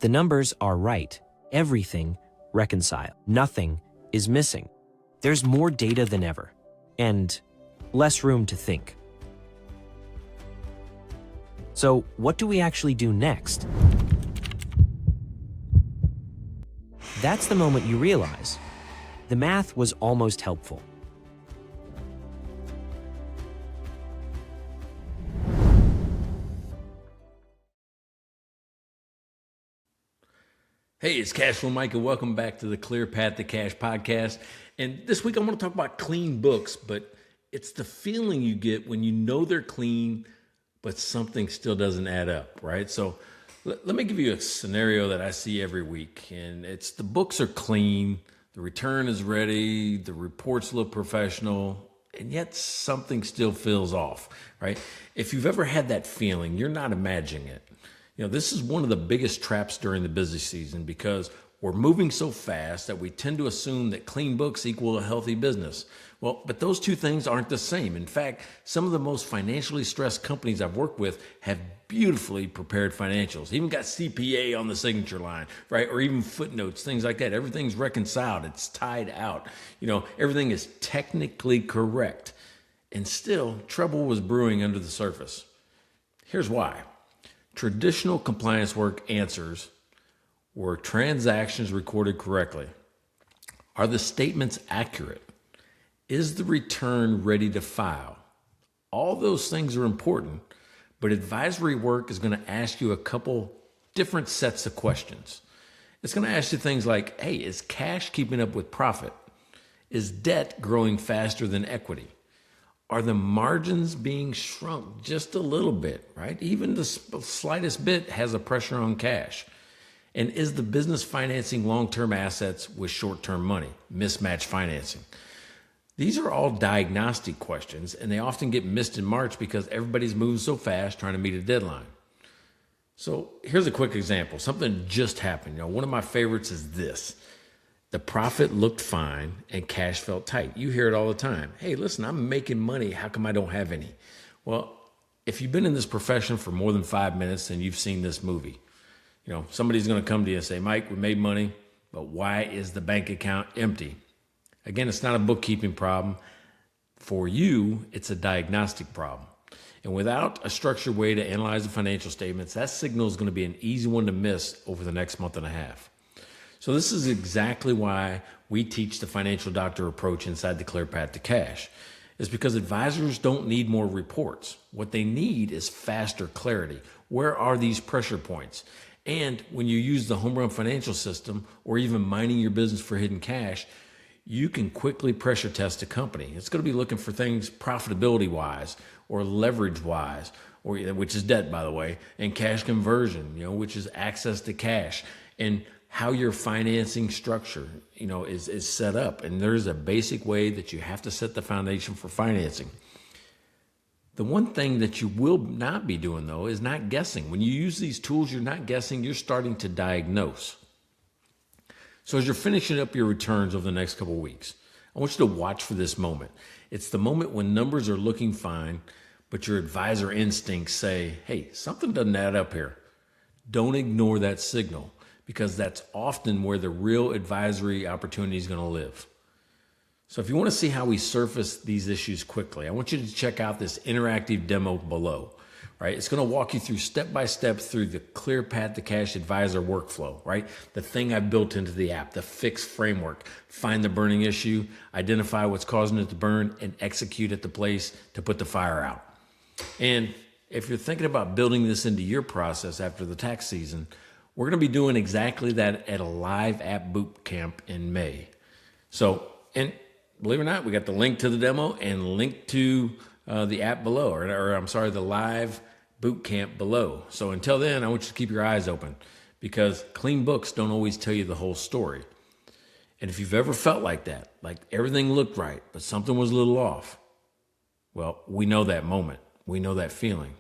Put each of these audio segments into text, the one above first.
The numbers are right. Everything reconciled. Nothing is missing. There's more data than ever, and less room to think. So, what do we actually do next? That's the moment you realize the math was almost helpful. Hey, it's Cashflow Mike, and welcome back to the Clear Path to Cash podcast. And this week I want to talk about clean books, but it's the feeling you get when you know they're clean, but something still doesn't add up, right? So let me give you a scenario that I see every week, and it's the books are clean, the return is ready, the reports look professional, and yet something still feels off, right? If you've ever had that feeling, you're not imagining it. You know, this is one of the biggest traps during the busy season because we're moving so fast that we tend to assume that clean books equal a healthy business. Well, but those two things aren't the same. In fact, some of the most financially stressed companies I've worked with have beautifully prepared financials, even got CPA on the signature line, right? Or even footnotes, things like that. Everything's reconciled. It's tied out. You know, everything is technically correct. And still, trouble was brewing under the surface. Here's why. Traditional compliance work answers: were transactions recorded correctly? Are the statements accurate? Is the return ready to file? All those things are important, but advisory work is going to ask you a couple different sets of questions. It's going to ask you things like, hey, is cash keeping up with profit? Is debt growing faster than equity? Are the margins being shrunk just a little bit, right? Even the slightest bit has a pressure on cash. And is the business financing long-term assets with short-term money, mismatch financing? These are all diagnostic questions, and they often get missed in March because everybody's moving so fast trying to meet a deadline. So here's a quick example. Something just happened. You know, one of my favorites is this. The profit looked fine and cash felt tight. You hear it all the time. Hey, listen, I'm making money. How come I don't have any? Well, if you've been in this profession for more than 5 minutes, then you've seen this movie. You know, somebody's going to come to you and say, Mike, we made money, but why is the bank account empty? Again, it's not a bookkeeping problem. For you, it's a diagnostic problem. And without a structured way to analyze the financial statements, that signal is going to be an easy one to miss over the next month and a half. So this is exactly why we teach the financial doctor approach inside the Clear Path to Cash. It's because advisors don't need more reports. What they need is faster clarity. Where are these pressure points? And when you use the home run financial system or even mining your business for hidden cash, you can quickly pressure test a company. It's going to be looking for things profitability wise or leverage wise, or which is debt, by the way, and cash conversion, which is access to cash, and how your financing structure, is set up. And there's a basic way that you have to set the foundation for financing. The one thing that you will not be doing, though, is not guessing. When you use these tools, you're not guessing, you're starting to diagnose. So as you're finishing up your returns over the next couple of weeks, I want you to watch for this moment. It's the moment when numbers are looking fine, but your advisor instincts say, hey, something doesn't add up here. Don't ignore that signal, because that's often where the real advisory opportunity is going to live. So if you want to see how we surface these issues quickly, I want you to check out this interactive demo below, right? It's going to walk you through step-by-step through the Clear Path to Cash advisor workflow, right? The thing I've built into the app, the fix framework, find the burning issue, identify what's causing it to burn, and execute at the place to put the fire out. And if you're thinking about building this into your process after the tax season, we're going to be doing exactly that at a live app boot camp in May. So, and believe it or not, we got the link to the demo and link to the app below, the live boot camp below. So until then, I want you to keep your eyes open, because clean books don't always tell you the whole story. And if you've ever felt like that, like everything looked right, but something was a little off, well, we know that moment. We know that feeling.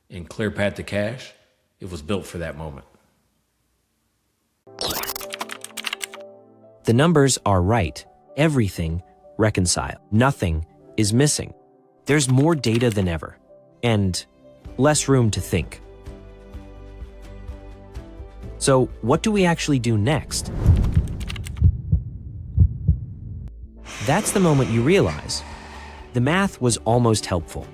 In Clear Path to Cash, it was built for that moment. The numbers are right. Everything reconciled. Nothing is missing. There's more data than ever, and less room to think. So what do we actually do next? That's the moment you realize the math was almost helpful.